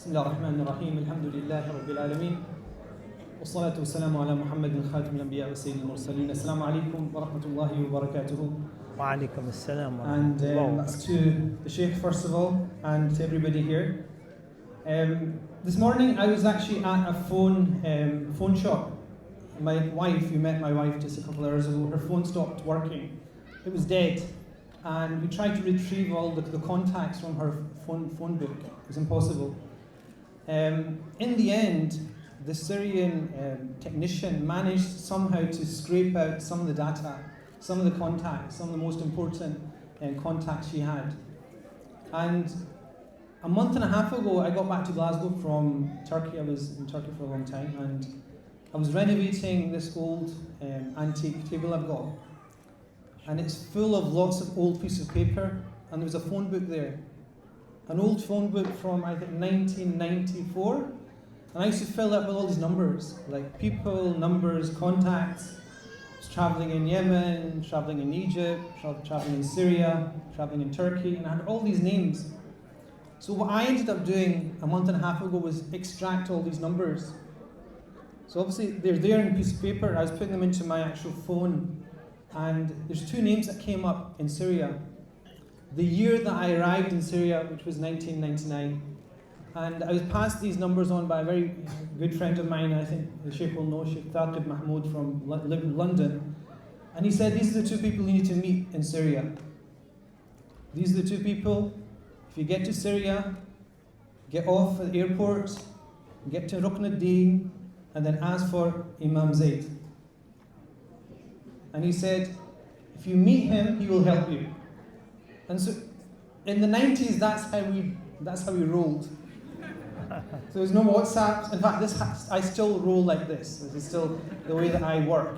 بسم الله الرحمن الرحيم الحمد لله رب العالمين والصلاة والسلام على محمد خاتم الأنبياء وسيد المرسلين السلام عليكم ورحمة الله وبركاته. وعليكم السلام And ورحمة الله. that's to the Shaykh first of all and to everybody here. This morning I was actually at a phone shop. My wife, you met my wife just a couple of hours ago, her phone stopped working. It was dead. And we tried to retrieve all the contacts from her phone book. It was impossible. In the end, the Syrian technician managed somehow to scrape out some of the data, some of the contacts, some of the most important contacts she had. And a month and a half ago, I got back to Glasgow from Turkey. I was in Turkey for a long time, and I was renovating this old antique table I've got. And it's full of lots of old pieces of paper, and there was a phone book there. An old phone book from, I think, 1994. And I used to fill it with all these numbers, like people, numbers, contacts. I was traveling in Yemen, traveling in Egypt, traveling in Syria, traveling in Turkey, and I had all these names. So what I ended up doing a month and a half ago was extract all these numbers. So obviously they're there in a piece of paper. I was putting them into my actual phone. And there's two names that came up in Syria. The year that I arrived in Syria, which was 1999, and I was passed these numbers on by a very good friend of mine, I think the Shaykh will know, Shaykh Mahmoud from London. And he said, these are the two people you need to meet in Syria. These are the two people. If you get to Syria, get off at the airport, get to Rukn al-Din, and then ask for Imam Zaid. And he said, if you meet him, he will help you. And so in the 90s, that's how we rolled. So there was no WhatsApp. In fact, I still roll like this. This is still the way that I work.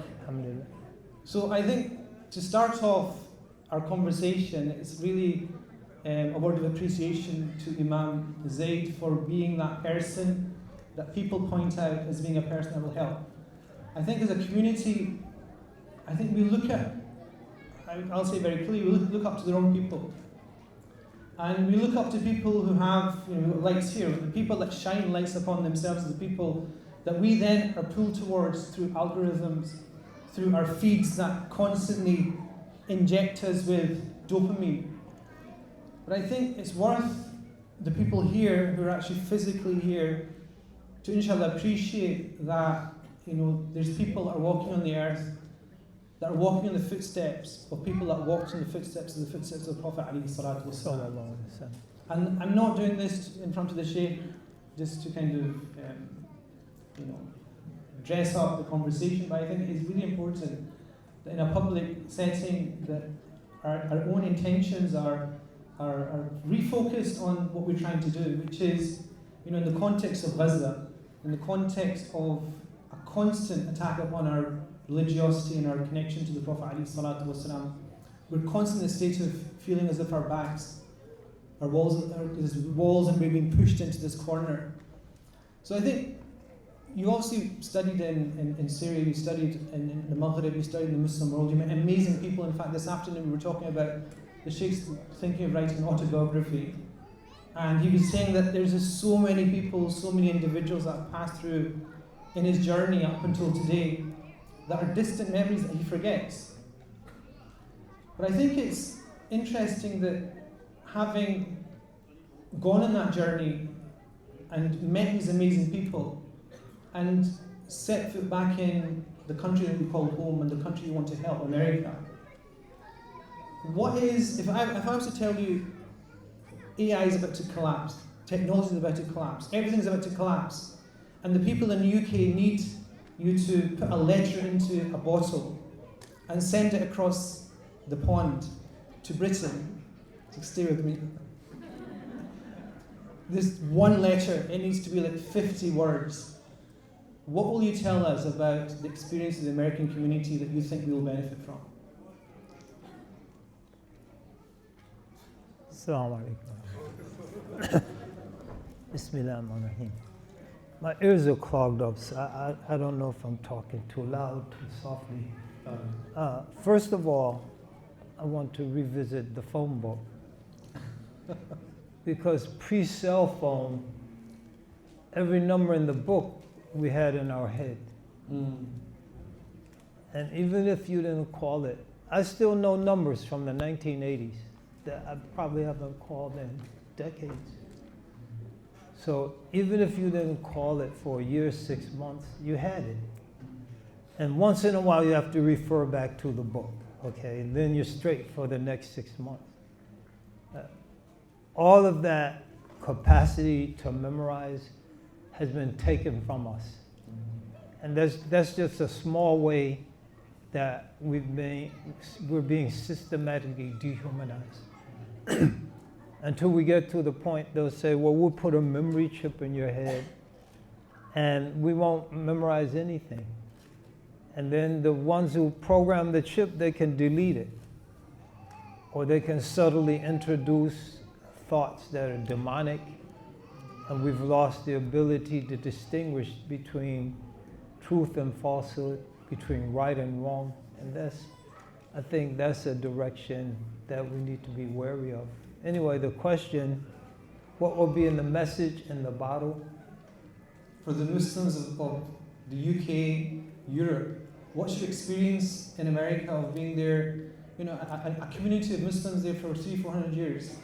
So I think to start off our conversation, it's really a word of appreciation to Imam Zaid for being that person that people point out as being a person that will help. I think as a community, I think we look at, I'll say very clearly, we look up to the wrong people. And we look up to people who have, lights here, the people that shine lights upon themselves, the people that we then are pulled towards through algorithms, through our feeds that constantly inject us with dopamine. But I think it's worth the people here who are actually physically here to inshallah appreciate that, there's people that are walking on the earth that are walking in the footsteps of people that walked in the footsteps of the Prophet ﷺ. And I'm not doing this in front of the Shaykh just to kind of, dress up the conversation, but I think it is really important that in a public setting that our own intentions are refocused on what we're trying to do, which is, in the context of Gaza, in the context of a constant attack upon our religiosity and our connection to the Prophet ﷺ, we're constantly in a state of feeling as if our backs, our walls and we're being pushed into this corner. So I think you obviously studied in Syria, you studied in the Maghrib, you studied in the Muslim world, you met amazing people. In fact, this afternoon we were talking about the Sheikh's thinking of writing an autobiography. And he was saying that there's just so many people, so many individuals that have passed through in his journey up until today that are distant memories that he forgets. But I think it's interesting that having gone on that journey and met these amazing people and set foot back in the country that we call home and the country you want to help, America, if I was to tell you AI is about to collapse, technology is about to collapse, everything's about to collapse, and the people in the UK need you to put a letter into a bottle and send it across the pond to Britain. So stay with me. This one letter, it needs to be like 50 words. What will you tell us about the experience of the American community that you think we will benefit from? Assalamu alaikum. Bismillahirrahmanirrahim. My ears are clogged up, so I don't know if I'm talking too loud, too softly. First of all, I want to revisit the phone book. Because pre-cell phone, every number in the book we had in our head. And even if you didn't call it, I still know numbers from the 1980s that I probably haven't called in decades. So even if you didn't call it for a year, 6 months, you had it. And once in a while you have to refer back to the book, okay? And then you're straight for the next 6 months. All of that capacity to memorize has been taken from us. And that's just a small way that we're being systematically dehumanized. Until we get to the point they'll say, well, we'll put a memory chip in your head and we won't memorize anything. And then the ones who program the chip, they can delete it. Or they can subtly introduce thoughts that are demonic, and we've lost the ability to distinguish between truth and falsehood, between right and wrong. And I think that's a direction that we need to be wary of. Anyway, the question, what will be in the message in the bottle? For the Muslims of the UK, Europe, what's your experience in America of being there, a community of Muslims there for 300-400 years,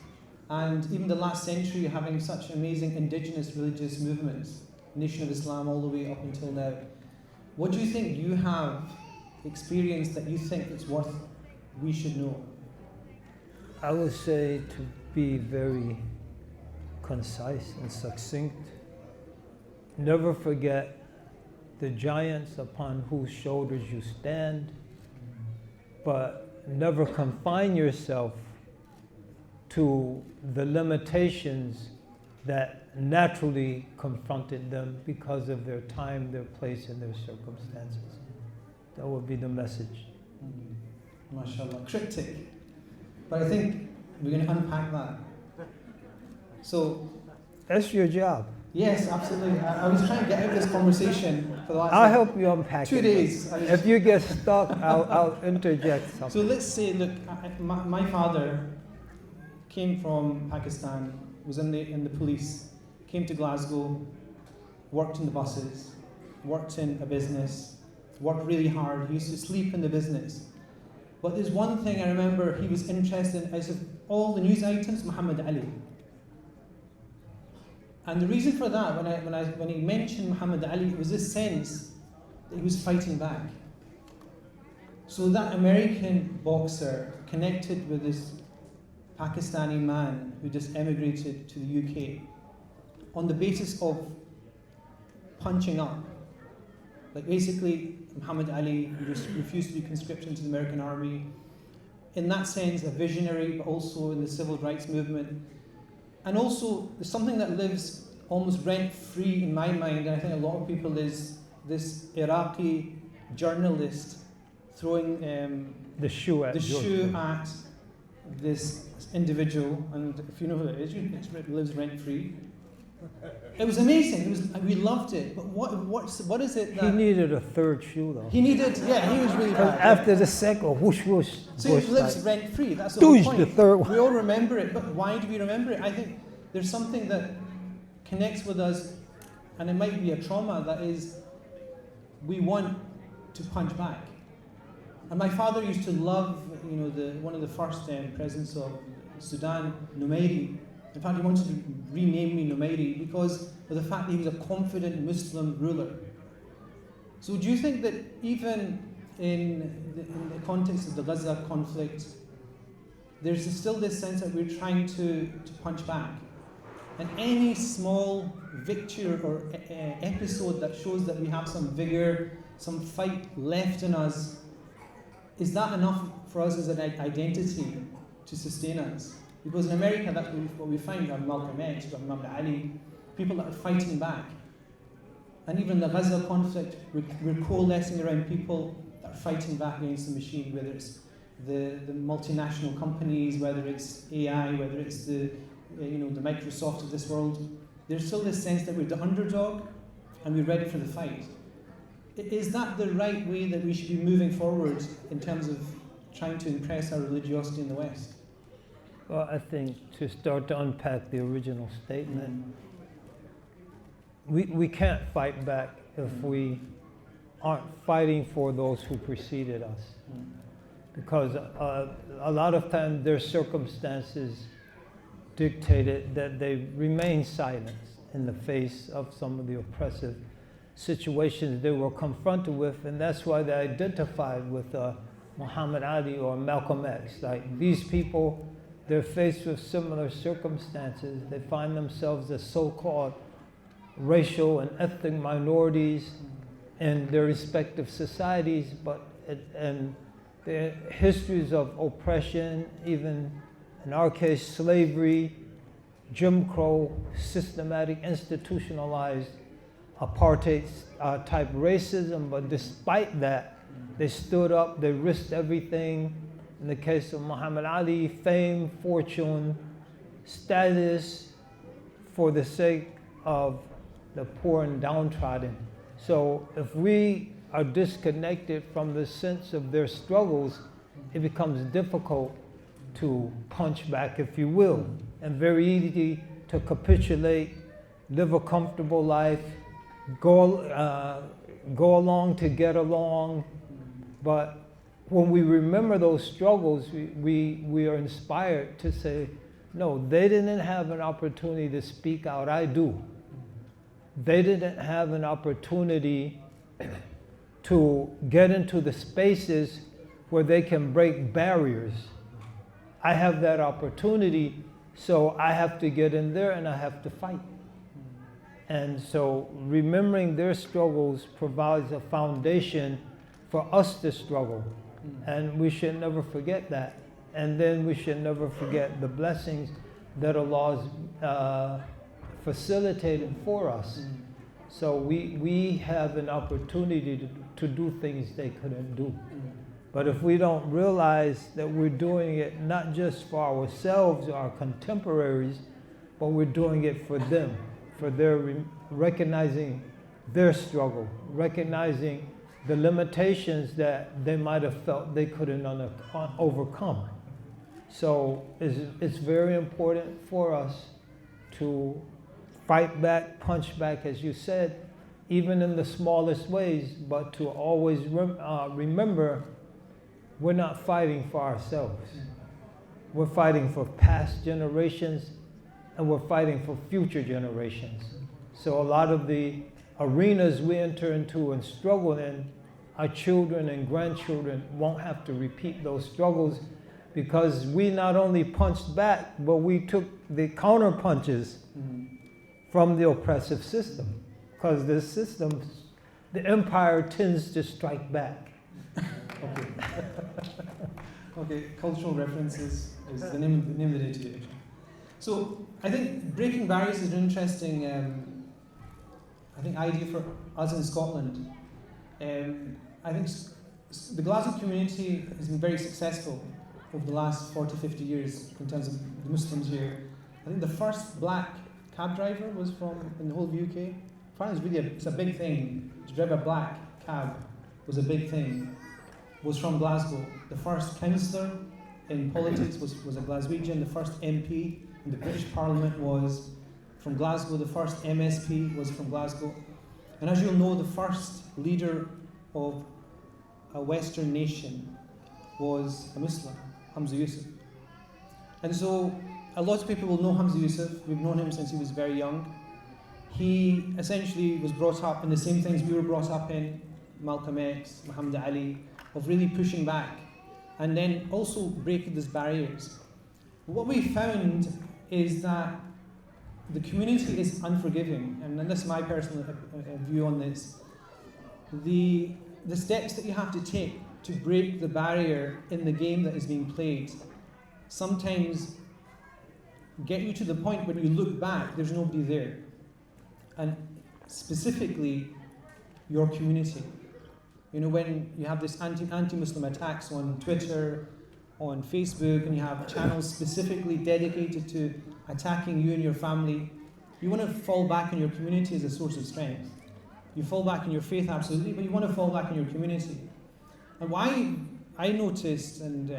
and even the last century having such amazing indigenous religious movements, Nation of Islam all the way up until now. What do you think you have experienced that you think it's worth we should know? I would say to be very concise and succinct. Never forget the giants upon whose shoulders you stand, but never confine yourself to the limitations that naturally confronted them because of their time, their place, and their circumstances. That would be the message. MashaAllah. Cryptic. But I think we're going to unpack that. So, that's your job. Yes, absolutely. I was trying to get out of this conversation for the last I'll help you unpack 2 days. If you get stuck, I'll interject something. So let's say, look, my father came from Pakistan, was in the police, came to Glasgow, worked in the buses, worked in a business, worked really hard. He used to sleep in the business. But there's one thing I remember he was interested in, out of all the news items, Muhammad Ali. And the reason for that, when he mentioned Muhammad Ali, it was this sense that he was fighting back. So that American boxer connected with this Pakistani man who just emigrated to the UK on the basis of punching up. Like basically, Muhammad Ali refused to be conscripted into the American army. In that sense, a visionary, but also in the civil rights movement. And also, there's something that lives almost rent-free in my mind, and I think a lot of people, is this Iraqi journalist throwing the shoe at this individual, and if you know who it is, it lives rent-free. It was amazing. We loved it. But what is it that... He needed a third shoe, though. He was really bad. After the second, whoosh, whoosh. So it lives rent-free. That's the whole point. The third one. We all remember it, but why do we remember it? I think there's something that connects with us, and it might be a trauma, that is, we want to punch back. And my father used to love, one of the first presidents of Sudan, Numeiri. In fact, he wanted to rename me Numeiri because of the fact that he was a confident Muslim ruler. So do you think that even in the context of the Gaza conflict, there's still this sense that we're trying to punch back? And any small victory or episode that shows that we have some vigor, some fight left in us, is that enough for us as an identity to sustain us? Because in America, that's what we find. You have Malcolm X, you have Muhammad Ali, people that are fighting back. And even the Gaza conflict, we're coalescing around people that are fighting back against the machine, whether it's the multinational companies, whether it's AI, whether it's the Microsoft of this world. There's still this sense that we're the underdog and we're ready for the fight. Is that the right way that we should be moving forward in terms of trying to impress our religiosity in the West? Well, I think to start to unpack the original statement, we can't fight back if we aren't fighting for those who preceded us. Because a lot of times their circumstances dictated that they remain silent in the face of some of the oppressive situations they were confronted with, and that's why they identified with Muhammad Ali or Malcolm X. Like, these people, they're faced with similar circumstances. They find themselves as so-called racial and ethnic minorities in their respective societies, and their histories of oppression, even in our case, slavery, Jim Crow, systematic, institutionalized apartheid type racism. But despite that, they stood up, they risked everything. In the case of Muhammad Ali, fame, fortune, status, for the sake of the poor and downtrodden. So if we are disconnected from the sense of their struggles, it becomes difficult to punch back, if you will, and very easy to capitulate, live a comfortable life, go along to get along. But when we remember those struggles, we are inspired to say, no, they didn't have an opportunity to speak out. I do. They didn't have an opportunity to get into the spaces where they can break barriers. I have that opportunity, so I have to get in there and I have to fight. And so remembering their struggles provides a foundation for us to struggle. And we should never forget that. And then we should never forget the blessings that Allah has facilitated for us. So we have an opportunity to do things they couldn't do. But if we don't realize that we're doing it not just for ourselves or our contemporaries, but we're doing it for them, for their recognizing their struggle, recognizing the limitations that they might have felt they couldn't overcome. So it's very important for us to fight back, punch back, as you said, even in the smallest ways, but to always remember we're not fighting for ourselves. We're fighting for past generations, and we're fighting for future generations. So a lot of the arenas we enter into and struggle in, our children and grandchildren won't have to repeat those struggles, because we not only punched back, but we took the counter punches from the oppressive system. Because the system, the empire tends to strike back. Okay. Okay, cultural references is the name of the day today. So I think breaking barriers is an interesting idea for us in Scotland. I think the Glasgow community has been very successful over the last 40, 50 years in terms of the Muslims here. I think the first black cab driver was in the whole of the UK. It's a big thing. To drive a black cab was a big thing. Was from Glasgow. The first councillor in politics was a Glaswegian. The first MP in the British Parliament was from Glasgow. The first MSP was from Glasgow. And as you'll know, the first leader of a Western nation was a Muslim, Hamza Yusuf. And so a lot of people will know Hamza Yusuf. We've known him since he was very young. He essentially was brought up in the same things we were brought up in, Malcolm X, Muhammad Ali, of really pushing back and then also breaking these barriers. What we found is that the community is unforgiving, and this is my personal view on this. The steps that you have to take to break the barrier in the game that is being played sometimes get you to the point when you look back, there's nobody there. And specifically, your community. You know, when you have this anti-Muslim attacks on Twitter, on Facebook, and you have channels specifically dedicated to attacking you and your family, you want to fall back on your community as a source of strength. You fall back on your faith, absolutely, but you want to fall back on your community. And why I noticed, and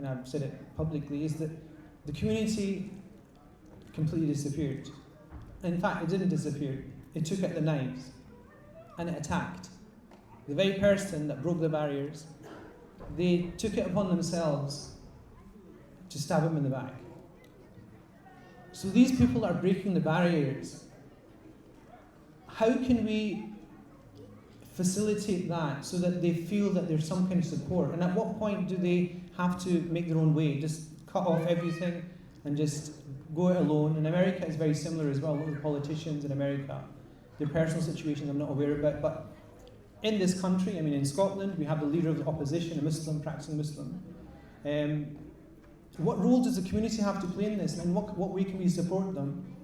I've said it publicly, is that the community completely disappeared. In fact, it didn't disappear. it took out the knives and it attacked. The very person that broke the barriers, they took it upon themselves to stab him in the back. So these people are breaking the barriers. How can we facilitate that so that they feel that there's some kind of support? And at what point do they have to make their own way? Just cut off everything and just go it alone? In America, it's very similar as well. A lot of the politicians in America, their personal situations I'm not aware about, but in this country, I mean in Scotland, we have the leader of the opposition, a Muslim, practicing Muslim. What role does the community have to play in this, and what way can we support them?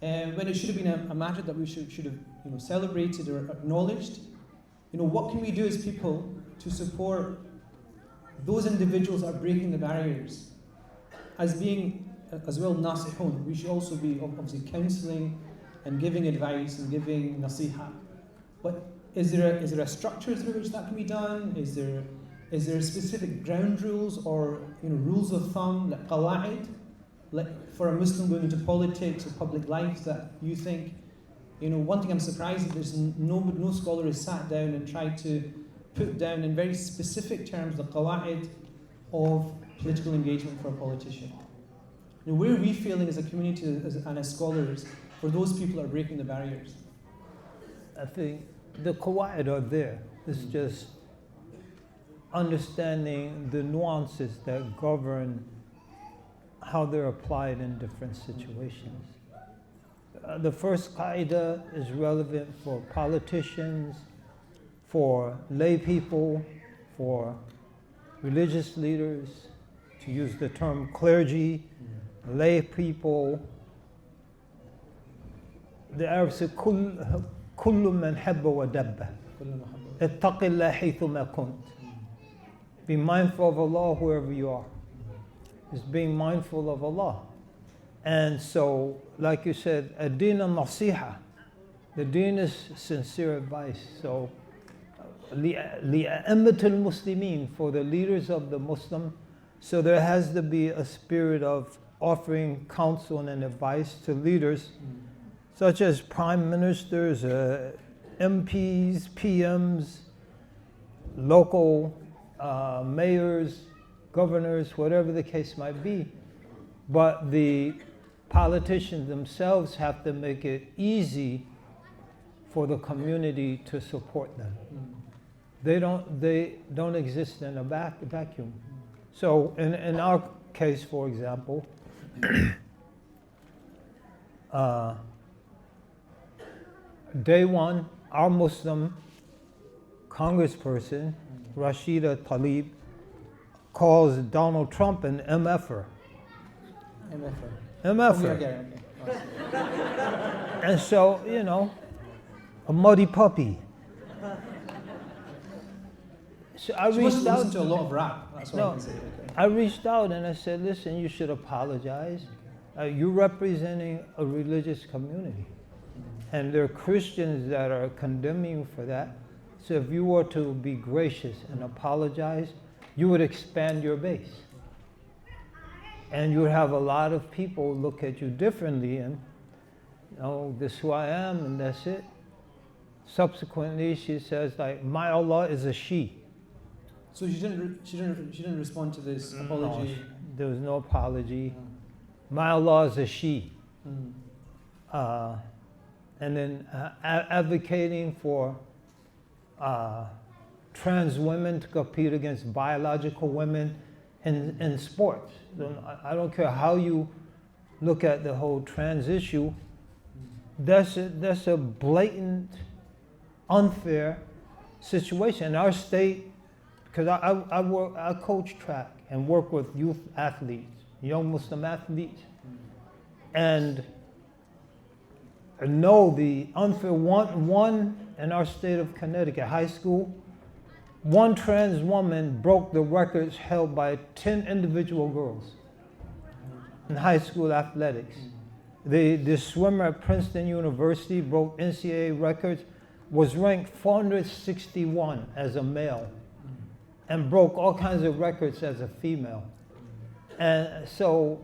When it should have been a matter that we should have celebrated or acknowledged. What can we do as people to support those individuals that are breaking the barriers? As being as well nasihun, we should also be obviously counselling and giving advice and giving nasiha. But is there a structure through which that can be done? Is there specific ground rules or rules of thumb, like qawa'id, like for a Muslim going into politics or public life that you think, one thing I'm surprised that there's no scholar has sat down and tried to put down in very specific terms the qawa'id of political engagement for a politician. Where are we failing as a community and as scholars for those people that are breaking the barriers? I think the qawa'id are there. It's just understanding the nuances that govern how they're applied in different situations. The first qaida is relevant for politicians, for lay people, for religious leaders, to use the term clergy, lay people. The Arabs say, كل من حب ودب اتق الله حيثما كنت. Be mindful of Allah wherever you are. It's being mindful of Allah. And so, like you said, ad-din al-nasiha. The deen is sincere advice. So, لِأَئِمَّةِ الْمُسْلِمِينَ, for the leaders of the Muslim. So there has to be a spirit of offering counsel and advice to leaders, such as prime ministers, MPs, PMs, local mayors, governors, whatever the case might be. But the politicians themselves have to make it easy for the community to support them. They don't exist in a vacuum. So in our case, for example, day one, our Muslim congressperson, Rashida Tlaib, calls Donald Trump an MFer. MFer. Okay. And so, a muddy puppy. So I She reached must out. listen to a lot of rap. That's what I can say. Okay. I reached out and I said, listen, you should apologize. You're representing a religious community. And there are Christians that are condemning you for that. So if you were to be gracious and apologize, you would expand your base. And you would have a lot of people look at you differently and, this is who I am and that's it. Subsequently, she says, my Allah is a she. So she didn't respond to this apology. No, there was no apology. My Allah is a she. And then advocating for trans women to compete against biological women in sports. So I don't care how you look at the whole trans issue. That's a blatant, unfair situation. In our state, because I coach track and work with youth athletes, young Muslim athletes, and know the unfair one in our state of Connecticut, high school, one trans woman broke the records held by 10 individual girls in high school athletics. The swimmer at Princeton University broke NCAA records, was ranked 461 as a male, and broke all kinds of records as a female. And so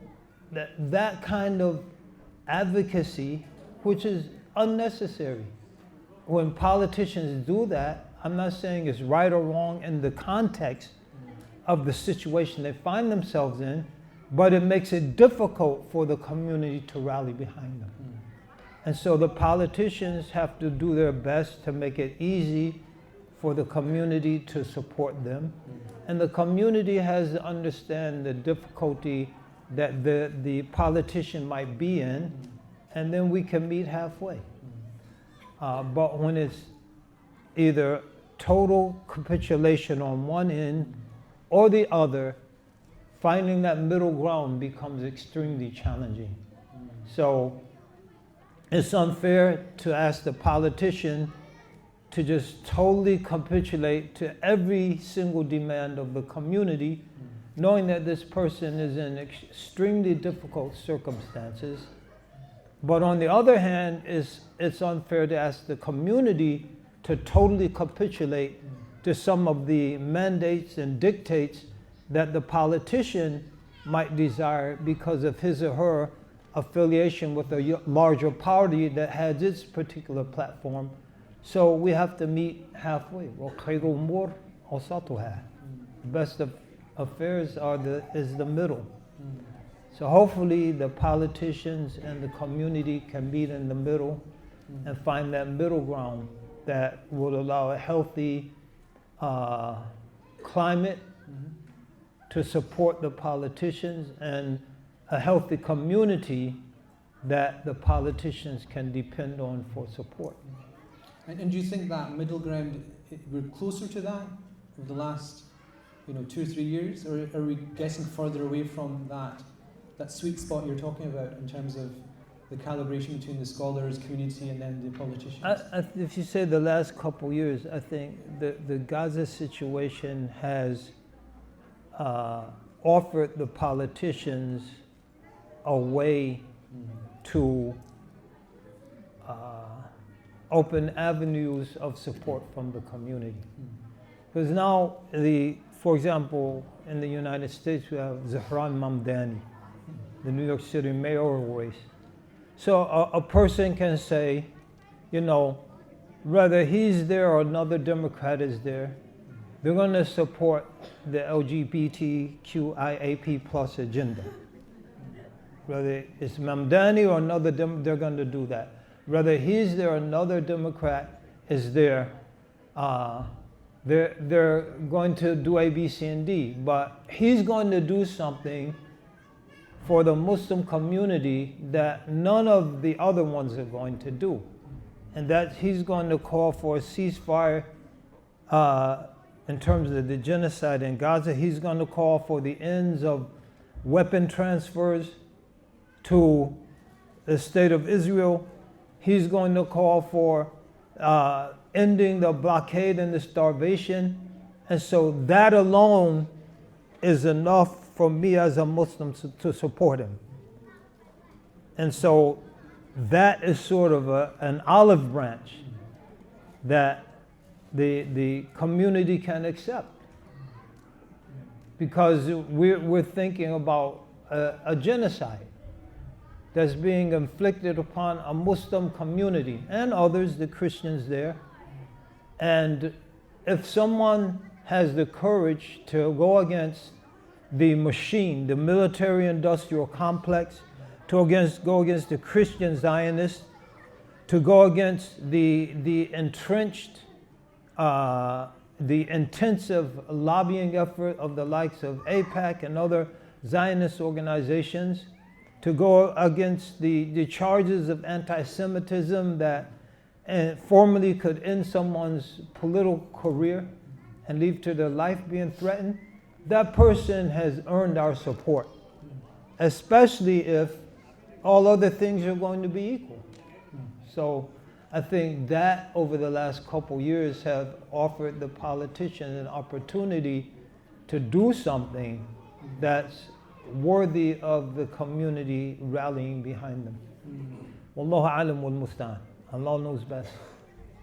that kind of advocacy, which is unnecessary. When politicians do that, I'm not saying it's right or wrong in the context of the situation they find themselves in, but it makes it difficult for the community to rally behind them. And so the politicians have to do their best to make it easy for the community to support them. And the community has to understand the difficulty that the politician might be in, and then we can meet halfway. But when it's either total capitulation on one end or the other, finding that middle ground becomes extremely challenging. So it's unfair to ask the politician to just totally capitulate to every single demand of the community, knowing that this person is in extremely difficult circumstances. But on the other hand, it's unfair to ask the community to totally capitulate to some of the mandates and dictates that the politician might desire because of his or her affiliation with a larger party that has its particular platform. So we have to meet halfway. The best of affairs is the middle. So hopefully the politicians and the community can meet in the middle and find that middle ground that will allow a healthy climate to support the politicians and a healthy community that the politicians can depend on for support. And do you think that middle ground, we're closer to that over the last 2 or 3 years, or are we getting further away from that sweet spot you're talking about in terms of the calibration between the scholars, community, and then the politicians? If you say the last couple years, I think the Gaza situation has offered the politicians a way to open avenues of support from the community. Because now, for example, in the United States, we have Zahran Mamdani, the New York City mayoral race. So a person can say, whether he's there or another Democrat is there, they're going to support the LGBTQIAP plus agenda. Whether it's Mamdani or another they're going to do that. Whether he's there or another Democrat is there, they're going to do A, B, C, and D. But he's going to do something for the Muslim community that none of the other ones are going to do. And that he's going to call for a ceasefire in terms of the genocide in Gaza. He's going to call for the ends of weapon transfers to the state of Israel. He's going to call for ending the blockade and the starvation. And so that alone is enough for me as a Muslim to support him. And so that is sort of an olive branch that the community can accept. Because we're thinking about a genocide that's being inflicted upon a Muslim community and others, the Christians there. And if someone has the courage to go against the machine, the military-industrial complex, to go against the Christian Zionists, to go against the entrenched, the intensive lobbying effort of the likes of AIPAC and other Zionist organizations, to go against the charges of anti-Semitism that formally could end someone's political career and lead to their life being threatened, that person has earned our support, especially if all other things are going to be equal. So I think that over the last couple years have offered the politicians an opportunity to do something that's worthy of the community rallying behind them. Wallahu alam wal musta'an. Allah knows best.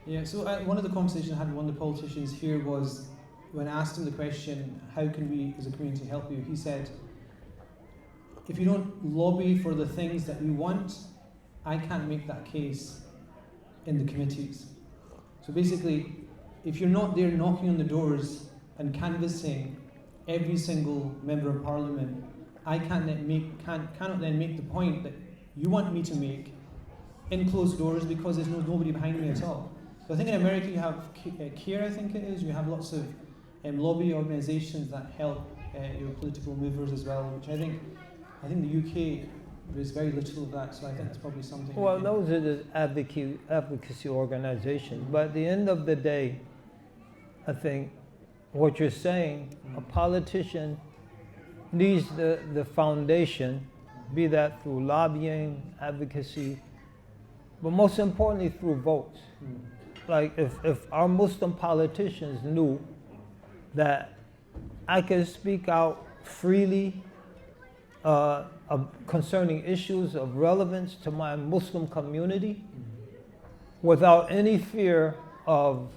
Yeah, so one of the conversations I had with one of the politicians here was, when I asked him the question, how can we as a community help you? He said, if you don't lobby for the things that we want, I can't make that case in the committees. So basically, if you're not there knocking on the doors and canvassing every single member of parliament, I cannot then make the point that you want me to make in closed doors because there's nobody behind me at all. So I think in America you have CARE, I think it is. You have lots of lobby organisations that help your political movers as well, which I think the UK, there's very little of that, so I think it's probably something. Well, those are the advocacy organizations. But at the end of the day, I think what you're saying, a politician needs the foundation, be that through lobbying, advocacy, but most importantly through votes. Like if our Muslim politicians knew that I could speak out freely concerning issues of relevance to my Muslim community without any fear of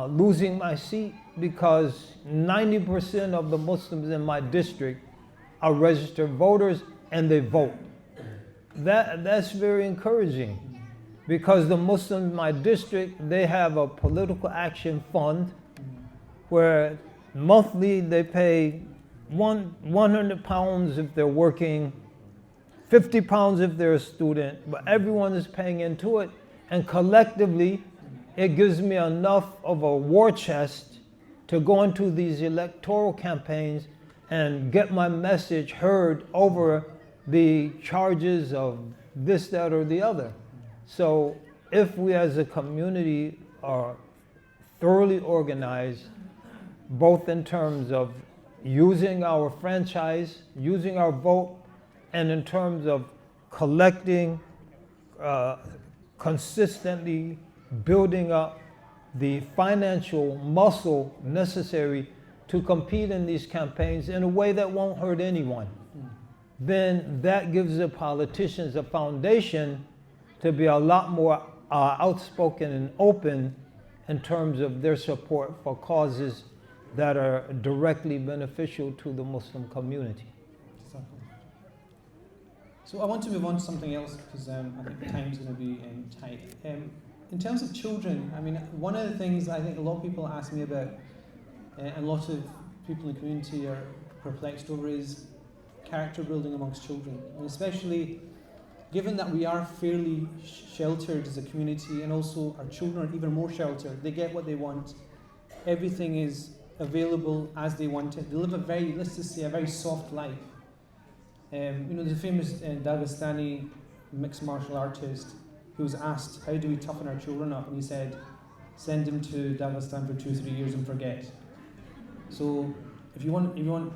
losing my seat, because 90% of the Muslims in my district are registered voters and they vote. That's very encouraging, because the Muslims in my district, they have a political action fund where monthly they pay 100 pounds if they're working, 50 pounds if they're a student, but everyone is paying into it, and collectively it gives me enough of a war chest to go into these electoral campaigns and get my message heard over the charges of this, that, or the other. So if we as a community are thoroughly organized, both in terms of using our franchise, using our vote, and in terms of collecting, consistently building up the financial muscle necessary to compete in these campaigns in a way that won't hurt anyone, then that gives the politicians a foundation to be a lot more outspoken and open in terms of their support for causes that are directly beneficial to the Muslim community. So I want to move on to something else, because I think time's going to be tight. In terms of children, I mean, one of the things I think a lot of people ask me about, and a lot of people in the community are perplexed over, is character building amongst children. And especially given that we are fairly sheltered as a community, and also our children are even more sheltered. They get what they want. Everything is available as they want it. They live a very, let's just say, a very soft life. There's a famous Dagestani mixed martial artist who was asked, how do we toughen our children up? And he said, send them to Dagestan for 2-3 years and forget. So if you want to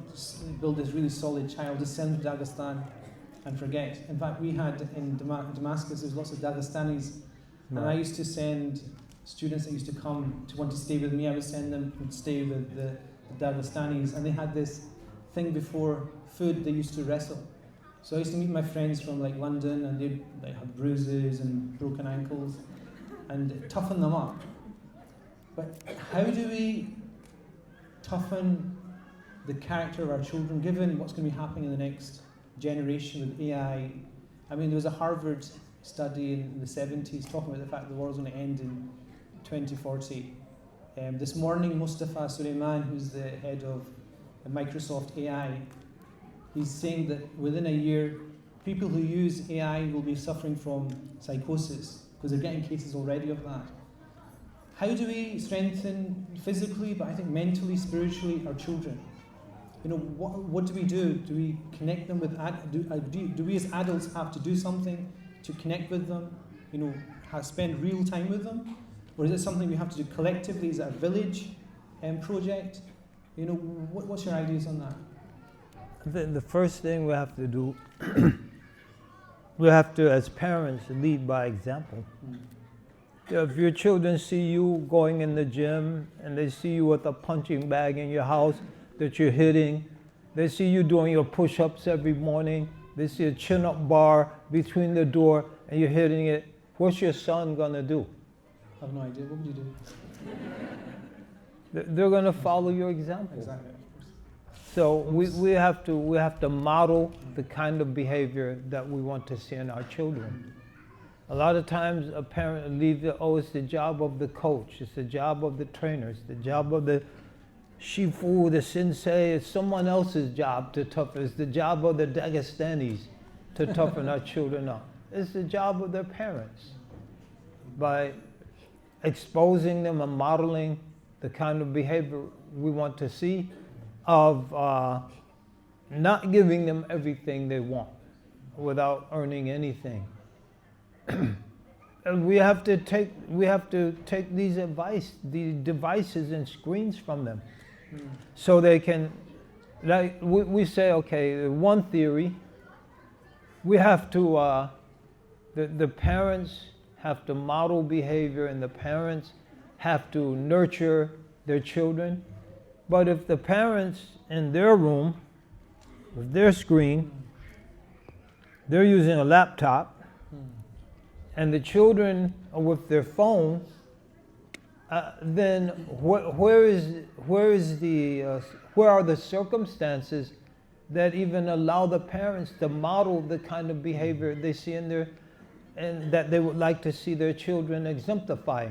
build this really solid child, just send them to Dagestan and forget. In fact, we had in Damascus, there's lots of Dagestanis, and I used to send students that used to come to want to stay with me, I would send them to stay with the Dagestanis, and they had this thing before food, they used to wrestle. So I used to meet my friends from like London, and they had bruises and broken ankles, and toughen them up. But how do we toughen the character of our children, given what's going to be happening in the next generation with AI? I mean, there was a Harvard study in the 70s talking about the fact the world's going to end in 2040. This morning, Mustafa Suleyman, who's the head of Microsoft AI, he's saying that within a year, people who use AI will be suffering from psychosis, because they're getting cases already of that. How do we strengthen physically, but I think mentally, spiritually, our children? What do we do? Do we connect them with, do we as adults have to do something to connect with them? Spend real time with them? Or is it something we have to do collectively? Is it a village project? What's your ideas on that? The first thing we have to do, we have to, as parents, lead by example. If your children see you going in the gym and they see you with a punching bag in your house that you're hitting, they see you doing your push-ups every morning, they see a chin-up bar between the door and you're hitting it, what's your son gonna do? I have no idea. What would you do? They're gonna follow your example. Exactly. So we have to model the kind of behavior that we want to see in our children. A lot of times a parent will leave it, oh, it's the job of the coach, it's the job of the trainer, it's the job of the shifu, the sensei, it's someone else's job to toughen, it's the job of the Dagestanis to toughen our children up. It's the job of their parents. By exposing them and modeling the kind of behavior we want to see, of not giving them everything they want without earning anything. And we have to take these devices and screens from them, so they can, like we say, okay, one theory, we have to, the parents have to model behavior and the parents have to nurture their children. But if the parents in their room, with their screen, they're using a laptop, and the children are with their phone, then where are the circumstances that even allow the parents to model the kind of behavior they see in their, and that they would like to see their children exemplify?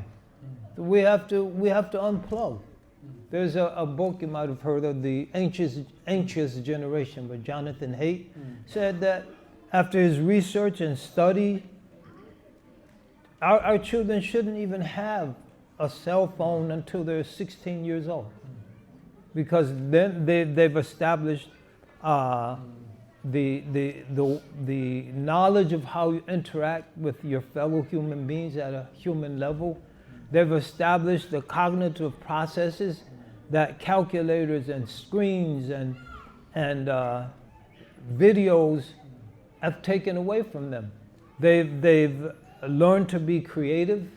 We have to unplug. There's a book you might have heard of, The Anxious Generation, by Jonathan Haidt, said that after his research and study, our children shouldn't even have a cell phone until they're 16 years old, because then they've established the knowledge of how you interact with your fellow human beings at a human level. They've established the cognitive processes that calculators and screens and videos have taken away from them. They've learned to be creative.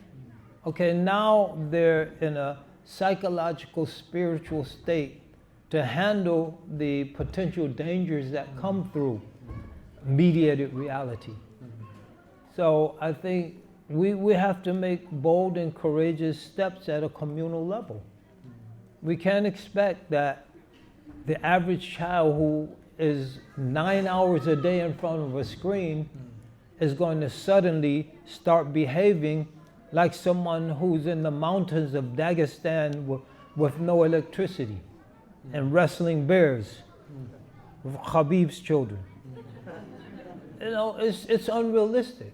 Okay, now they're in a psychological, spiritual state to handle the potential dangers that come through mediated reality. So I think we have to make bold and courageous steps at a communal level. We can't expect that the average child who is 9 hours a day in front of a screen is going to suddenly start behaving like someone who's in the mountains of Dagestan with no electricity and wrestling bears with Habib's children. You know, it's unrealistic.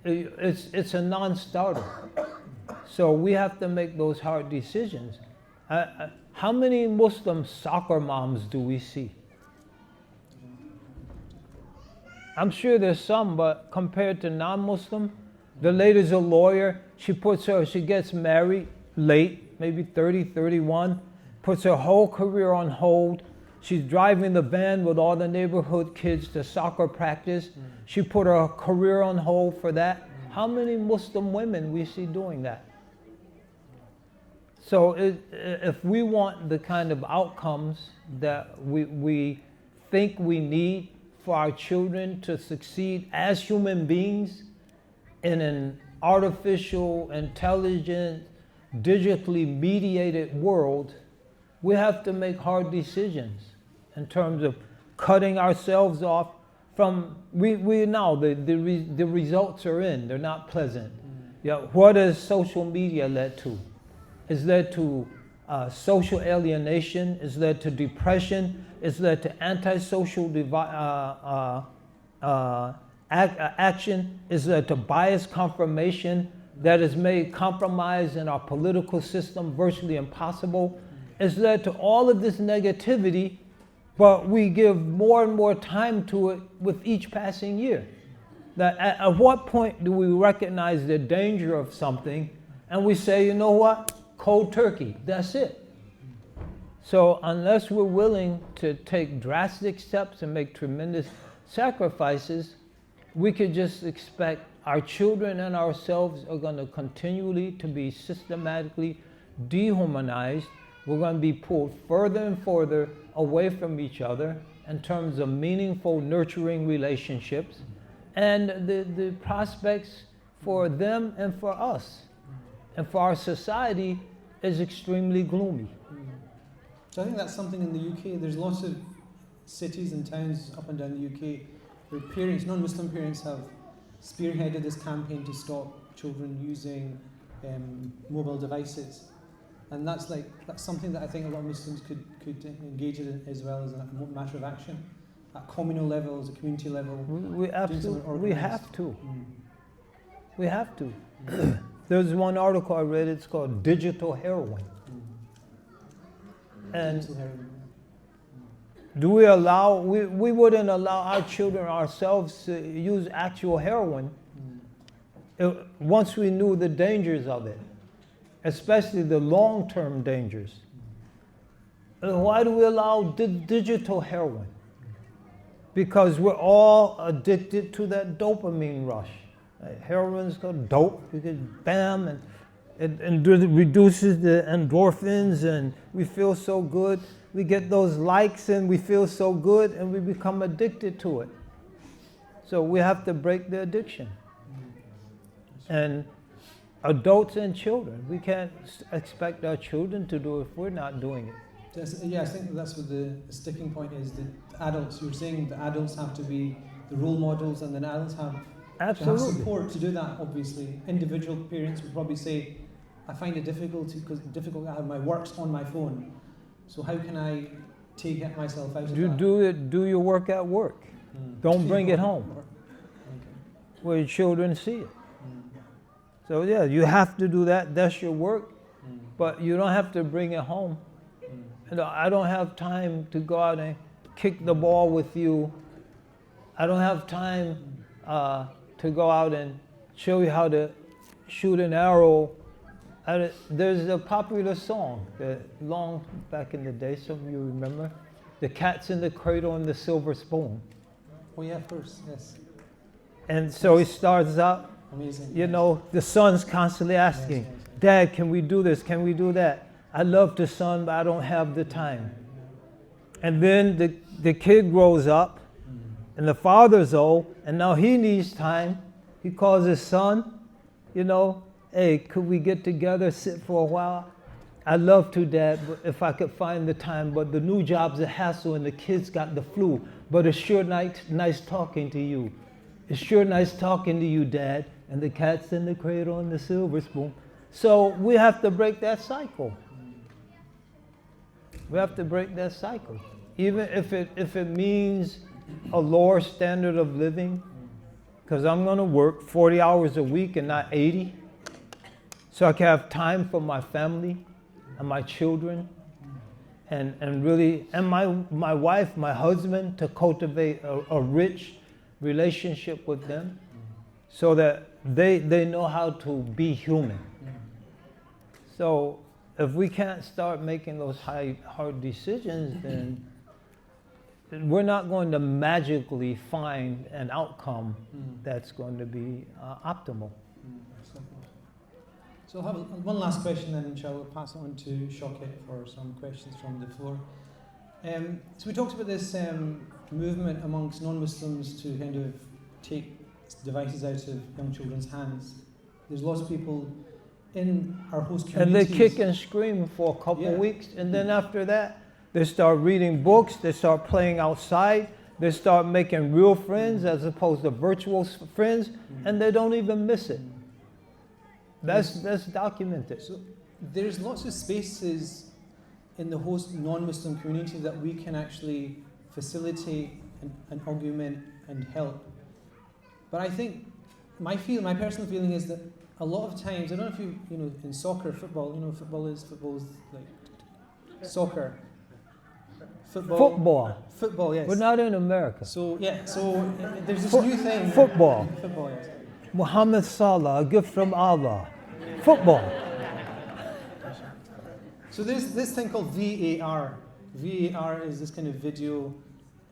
It's a non-starter. So we have to make those hard decisions. How many Muslim soccer moms do we see? I'm sure there's some, but compared to non-Muslim, the lady's a lawyer. She gets married late, maybe 30, 31, puts her whole career on hold. She's driving the van with all the neighborhood kids to soccer practice. She put her career on hold for that. How many Muslim women we see doing that? So if we want the kind of outcomes that we think we need for our children to succeed as human beings in an artificial, intelligent, digitally mediated world, we have to make hard decisions in terms of cutting ourselves off from, we know the results are in, they're not pleasant. Yeah, what has social media led to? It's led to social alienation, it's led to depression, it's led to antisocial action, it's led to bias confirmation that has made compromise in our political system virtually impossible. It's led to all of this negativity, but we give more and more time to it with each passing year. That at what point do we recognize the danger of something and we say, you know what, cold turkey, that's it. So unless we're willing to take drastic steps and make tremendous sacrifices, we could just expect our children and ourselves are going to continually to be systematically dehumanized. We're going to be pulled further and further away from each other in terms of meaningful, nurturing relationships, and the prospects for them and for us and for our society is extremely gloomy. So I think that's something in the UK. There's lots of cities and towns up and down the UK where parents, non-Muslim parents, have spearheaded this campaign to stop children using mobile devices. And that's something that I think a lot of Muslims could engage in as well as a matter of action. At communal level, as a community level. We absolutely, we have to. Mm. We have to. There's one article I read, it's called Digital Heroin. And do we allow, we wouldn't allow our children ourselves to use actual heroin once we knew the dangers of it, especially the long-term dangers. Why do we allow digital heroin? Because we're all addicted to that dopamine rush. Heroin's called dope, because bam, and it reduces the endorphins, and we feel so good. We get those likes and we feel so good, and we become addicted to it. So we have to break the addiction. And adults and children, we can't expect our children to do it if we're not doing it. Yeah, I think that's what the sticking point is. The adults, you're saying the adults have to be the role models, and then adults have to have support to do that, obviously. Individual parents would probably say, I find it difficult to have my works on my phone. So how can I take it myself out of that? Do your work at work. Don't bring it home where your children see it. So yeah, you have to do that. That's your work. But you don't have to bring it home. I don't have time to go out and kick the ball with you. I don't have time to go out and show you how to shoot an arrow. There's a popular song long back in the day, some of you remember, The Cat's in the Cradle and the Silver Spoon. Oh yeah, of course, yes. And so it starts out, amazing. You know, the son's constantly asking, yes. Dad, can we do this? Can we do that? I love the son, but I don't have the time. And then the kid grows up, and the father's old, and now he needs time. He calls his son, you know, hey, could we get together, sit for a while? I'd love to, Dad, but if I could find the time, but the new job's a hassle and the kids got the flu. But it's sure nice talking to you. It's sure nice talking to you, Dad. And the cat's in the cradle and the silver spoon. So we have to break that cycle. We have to break that cycle. Even if it means a lower standard of living, because I'm going to work 40 hours a week and not 80, so I can have time for my family and my children, and really, and my wife, my husband, to cultivate a rich relationship with them, so that they know how to be human. So if we can't start making those hard decisions, then we're not going to magically find an outcome that's going to be optimal. So I'll have one last question, then inshallah we'll pass it on to Shakir for some questions from the floor. So we talked about this movement amongst non-Muslims to kind of take devices out of young children's hands. There's lots of people in our host communities. And they kick and scream for a couple weeks, and then after that, they start reading books, they start playing outside, they start making real friends as opposed to virtual friends, and they don't even miss it. That's documented. So there's lots of spaces in the host non-Muslim community that we can actually facilitate and augment and help. But I think my personal feeling is that a lot of times, I don't know if you know, in soccer, football, football is like soccer. Football, yes. We're not in America. So there's this new thing. Football, yes. Muhammad Salah, a gift from Allah. Football. So there's this thing called VAR. VAR is this kind of video,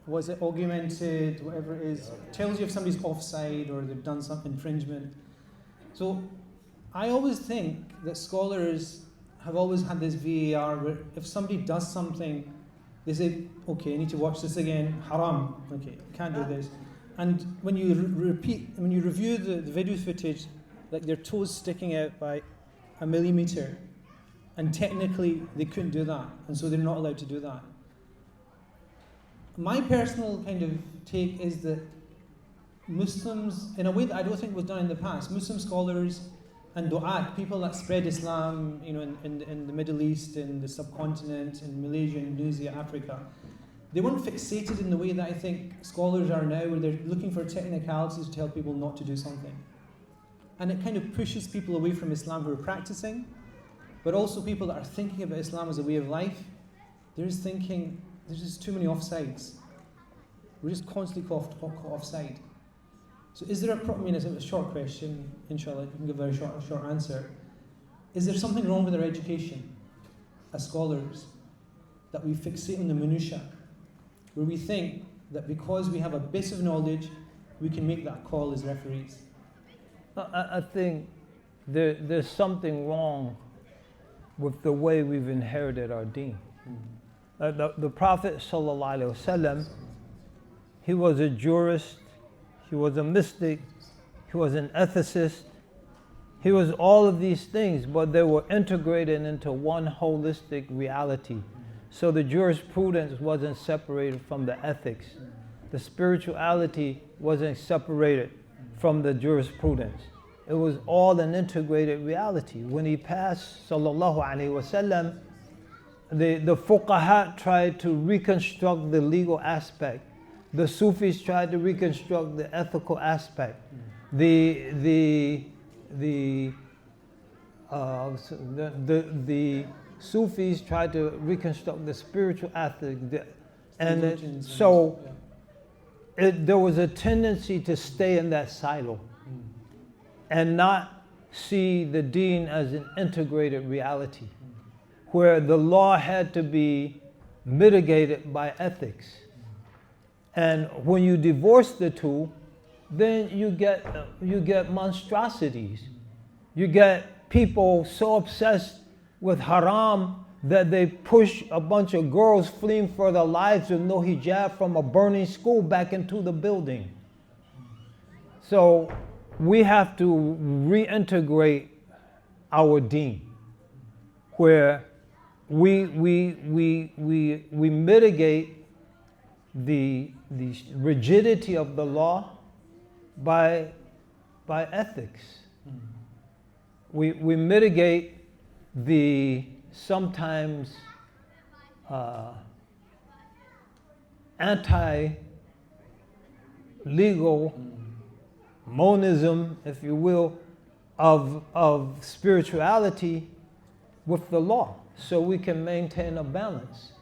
was it augmented, whatever it is, tells you if somebody's offside or they've done some infringement. So I always think that scholars have always had this VAR where if somebody does something, they say, okay, I need to watch this again, haram, okay, can't do this. And when you review the video footage, like their toes sticking out by a millimeter, and technically they couldn't do that, and so they're not allowed to do that. My personal kind of take is that Muslims, in a way that I don't think was done in the past, Muslim scholars and du'at, people that spread Islam, in the Middle East, in the subcontinent, in Malaysia, Indonesia, Africa, they weren't fixated in the way that I think scholars are now, where they're looking for technicalities to tell people not to do something. And it kind of pushes people away from Islam who are practicing, but also people that are thinking about Islam as a way of life. They're just thinking, there's just too many offsides. We're just constantly caught offside. So is there it's a short question, inshallah, you can give a short answer. Is there something wrong with our education as scholars, that we fixate on the minutiae, where we think that because we have a bit of knowledge, we can make that call as referees? I think there's something wrong with the way we've inherited our deen. The Prophet ﷺ, he was a jurist, he was a mystic, he was an ethicist, he was all of these things, but they were integrated into one holistic reality. So the jurisprudence wasn't separated from the ethics. The spirituality wasn't separated from the jurisprudence. It was all an integrated reality. When he passed, sallallahu alaihi wasallam, the fuqaha tried to reconstruct the legal aspect. The Sufis tried to reconstruct the ethical aspect. The Sufis tried to reconstruct the spiritual aspect, and so there was a tendency to stay in that silo and not see the deen as an integrated reality, where the law had to be mitigated by ethics. And when you divorce the two, then you get monstrosities. You get people so obsessed with haram that they push a bunch of girls fleeing for their lives with no hijab from a burning school back into the building. So we have to reintegrate our deen, where we mitigate the rigidity of the law by ethics. We mitigate the sometimes anti-legal monism, if you will, of spirituality with the law, so we can maintain a balance.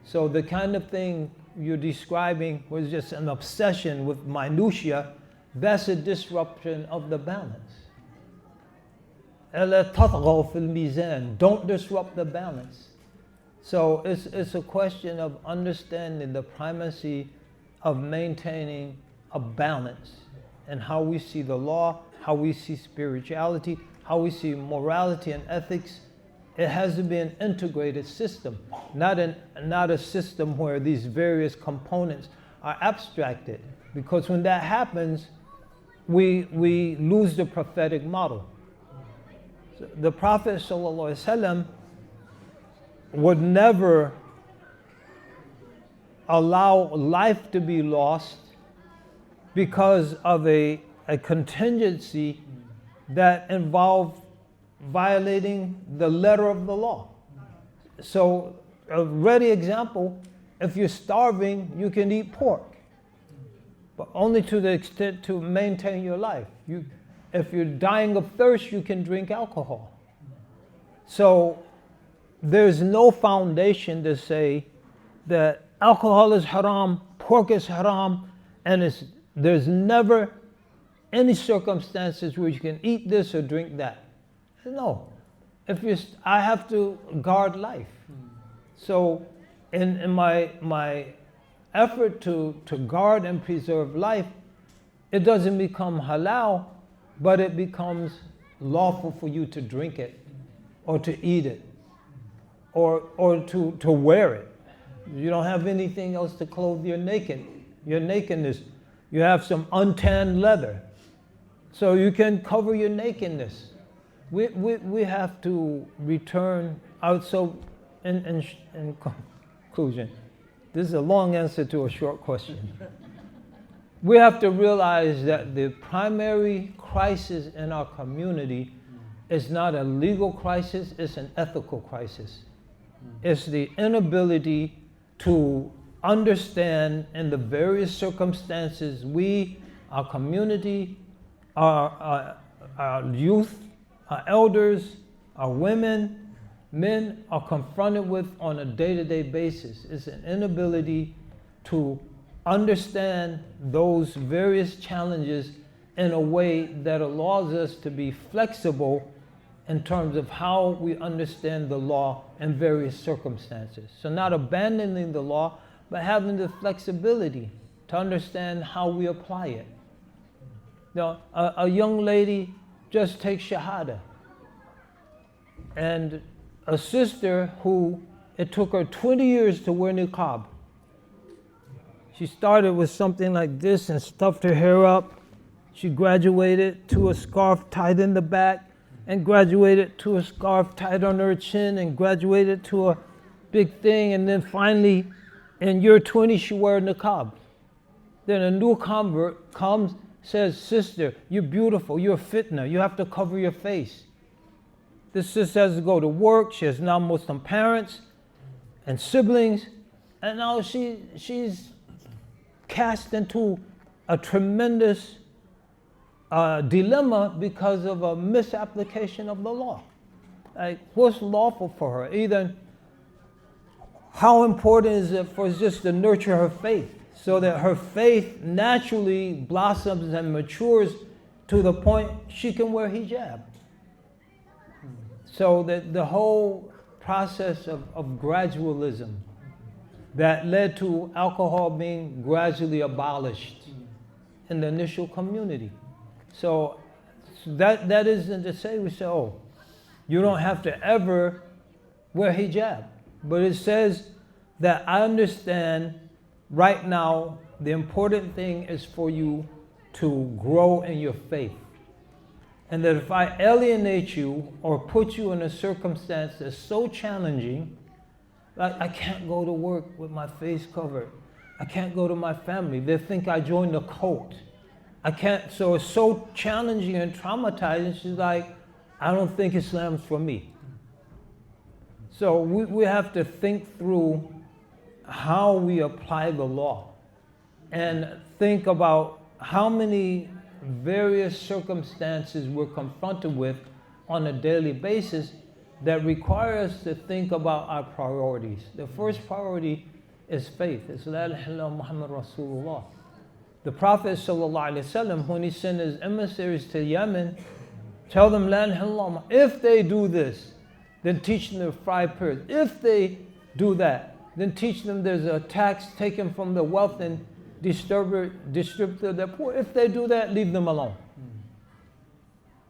So the kind of thing you're describing was just an obsession with minutiae. That's a disruption of the balance. Don't disrupt the balance. So it's a question of understanding the primacy of maintaining a balance and how we see the law, how we see spirituality, how we see morality and ethics. It has to be an integrated system, not a system where these various components are abstracted. Because when that happens, we lose the prophetic model. So the Prophet ﷺ would never allow life to be lost because of a contingency that involved violating the letter of the law. So a ready example, if you're starving, you can eat pork, but only to the extent to maintain your life. If you're dying of thirst, you can drink alcohol. So there's no foundation to say that alcohol is haram, pork is haram, and there's never any circumstances where you can eat this or drink that. No. I have to guard life. So in my effort to guard and preserve life, it doesn't become halal, but it becomes lawful for you to drink it or to eat it or to wear it. You don't have anything else to clothe your nakedness. You have some untanned leather, so you can cover your nakedness. We have to return out. So in conclusion, this is a long answer to a short question. we have to realize that the primary crisis in our community is not a legal crisis, it's an ethical crisis. It's the inability to understand in the various circumstances we, our community, our youth, our elders, our women, men are confronted with on a day-to-day basis. It's an inability to understand those various challenges in a way that allows us to be flexible in terms of how we understand the law in various circumstances. So not abandoning the law, but having the flexibility to understand how we apply it. Now, a young lady just takes Shahada. And a sister who, it took her 20 years to wear niqab. She started with something like this and stuffed her hair up. She graduated to a scarf tied in the back, and graduated to a scarf tied on her chin, and graduated to a big thing, and then finally, in year 20, she wore a niqab. Then a new convert comes, says, "Sister, you're beautiful, you're a fitna, you have to cover your face." This sister has to go to work, she has now Muslim parents and siblings, and now she's cast into a tremendous dilemma because of a misapplication of the law. Like, what's lawful for her? Either how important is it for us just to nurture her faith so that her faith naturally blossoms and matures to the point she can wear hijab? So that the whole process of gradualism that led to alcohol being gradually abolished in the initial community. So that isn't to say we say, oh, you don't have to ever wear hijab. But it says that I understand right now the important thing is for you to grow in your faith. And that if I alienate you or put you in a circumstance that's so challenging, like I can't go to work with my face covered. I can't go to my family. They think I joined a cult. I can't, so it's so challenging and traumatizing. She's like, I don't think Islam's for me. So we have to think through how we apply the law and think about how many various circumstances we're confronted with on a daily basis that require us to think about our priorities. The first priority is faith. It's La ilaha illallah Muhammad Rasulullah. The Prophet ﷺ, when he sent his emissaries to Yemen, tell them La ilaha illallah. If they do this, then teach them the 5 prayers. If they do that, then teach them there's a tax taken from the wealth and distributed to the poor. If they do that, leave them alone.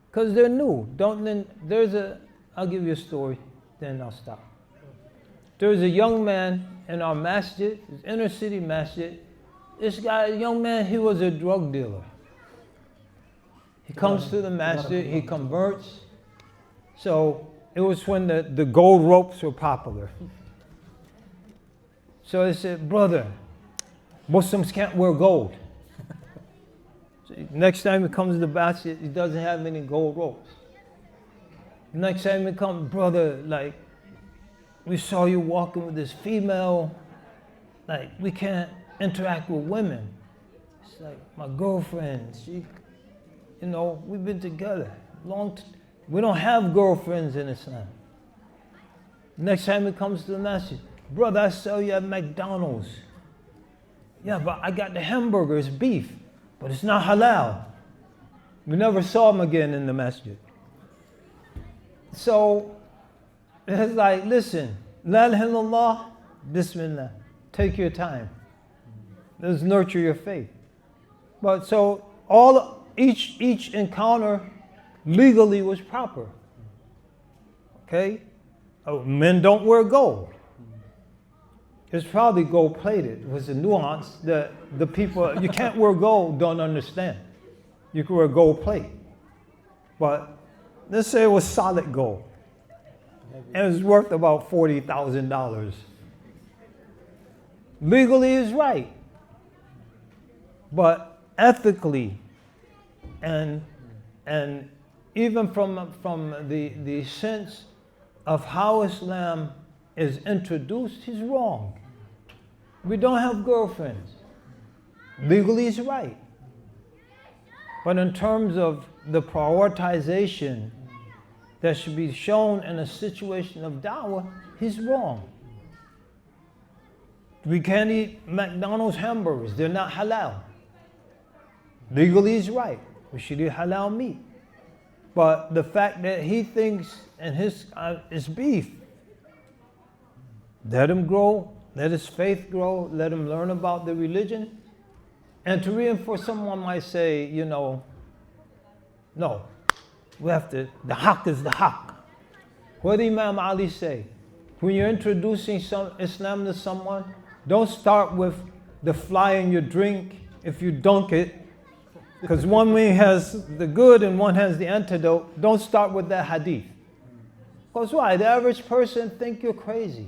Because they're new. I'll give you a story, then I'll stop. There was a young man in our masjid, his inner city masjid. This guy, a young man, he was a drug dealer. He comes to the masjid, he converts. So it was when the gold ropes were popular. So they said, brother, Muslims can't wear gold. So next time he comes to the masjid, he doesn't have any gold ropes. Next time he comes, brother, like, we saw you walking with this female, like, we can't interact with women. It's like, my girlfriend, we've been together we don't have girlfriends in Islam. Next time he comes to the masjid, brother, I saw you at McDonald's. Yeah, but I got the hamburger, it's beef, but it's not halal. We never saw him again in the masjid. So it's like, listen, La ilaha illallah, Bismillah. Take your time. Let's nurture your faith. But so each encounter legally was proper. Okay? Men don't wear gold. It's probably gold plated. It was a nuance that the people, you can't wear gold, don't understand. You can wear gold plate. But let's say it was solid gold. And it was worth about $40,000. Legally it's right. But ethically, and even from the sense of how Islam is introduced, he's wrong. We don't have girlfriends. Legally, he's right. But in terms of the prioritization that should be shown in a situation of da'wah, he's wrong. We can't eat McDonald's hamburgers. They're not halal. Legally, he's right. We should eat halal meat. But the fact that he thinks and it's beef, let him grow, let his faith grow, let him learn about the religion. And to reinforce, someone might say, no, we have to, the haqq is the haqq. What did Imam Ali say? When you're introducing Islam to someone, don't start with the fly in your drink if you dunk it, because one wing has the good and one has the antidote. Don't start with that hadith. Because why? The average person think you're crazy.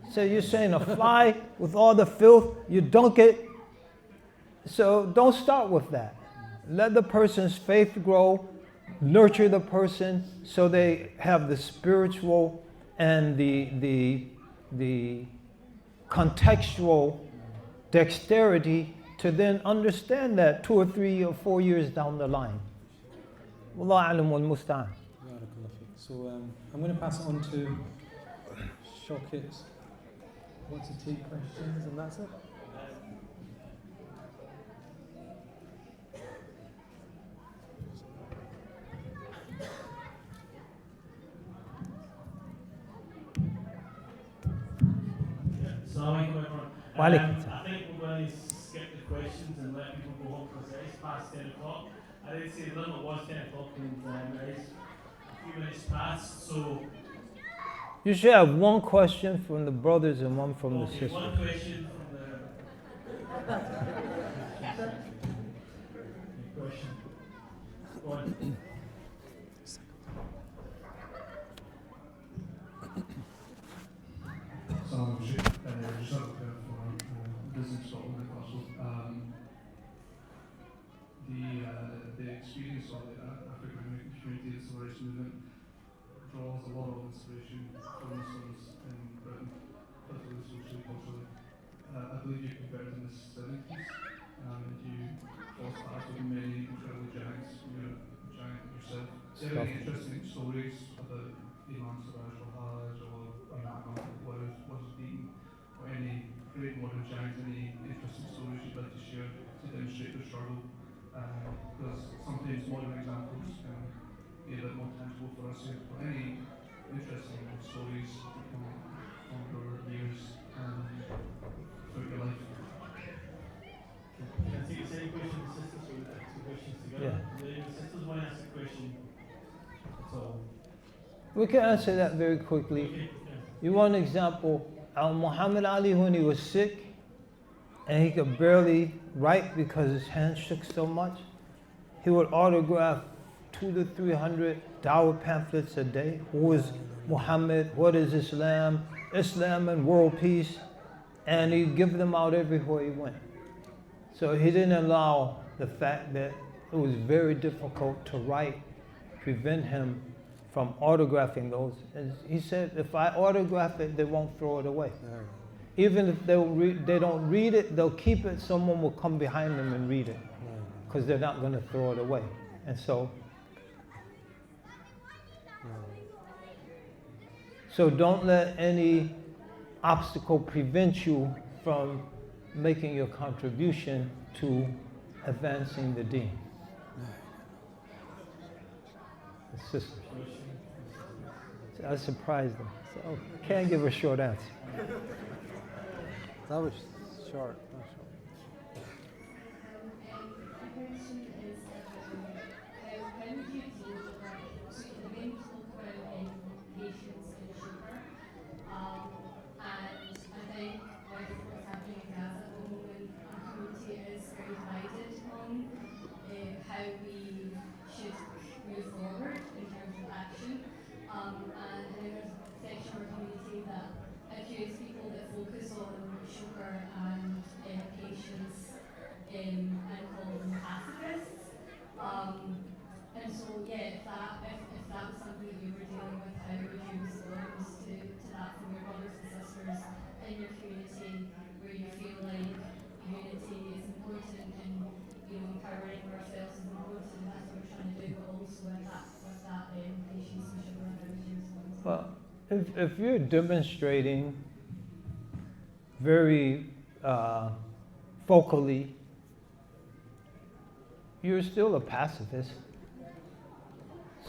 So you're saying a fly with all the filth, you dunk it. So don't start with that. Let the person's faith grow, nurture the person so they have the spiritual and the contextual dexterity to then understand that 2 or 3 or 4 years down the line. Wallahu a'lam wal musta'an. So I'm going to pass it on to Shakir. Want to take questions, and that's it. I think we're going to skip the questions and let people go home because it's past 10 o'clock. I did say the limit was 10 o'clock and it is a few minutes past, so... You should have one question from the brothers and one from the sisters. One question from the... question. Go on. So, just up there for business Scotland and Glasgow. The experience of the African American community, the civil rights movement, draws a lot of inspiration from Muslims in Britain, politically, socially, culturally. I believe you converted in the 70s, and you crossed paths with many incredible giants. You're a giant yourself. Very interesting stories about Imam Zaid Shakir or Imam was beaten, or any great modern giants, any interesting stories you'd like to share to demonstrate the struggle. Because sometimes modern examples can be a bit more tangible for us here. But any interesting stories from your years throughout your life? Can I take the same question to the sisters, so we put two questions together? Yeah. The sisters want to ask a question. So we can answer that very quickly. Okay. You want an example? Muhammad Ali, when he was sick and he could barely write because his hands shook so much, he would autograph 200 to 300 dawah pamphlets a day. Who is Muhammad? What is Islam? Islam and world peace. And he'd give them out everywhere he went. So he didn't allow the fact that it was very difficult to write prevent him from autographing those. And he said, if I autograph it, they won't throw it away. Even if they don't read it, they'll keep it. Someone will come behind them and read it because they're not going to throw it away. And so don't let any obstacle prevent you from making your contribution to advancing the deen. The sisters. I surprised them. So can't give a short answer. That was short. And call if that was something that you were dealing with, how would you respond to that from your brothers and sisters in your community, where you feel like unity is important and empowering ourselves is important, and that's what we're trying to do, but also with that patience and sugar, how would you respond to Well, if you're demonstrating very vocally, you're still a pacifist.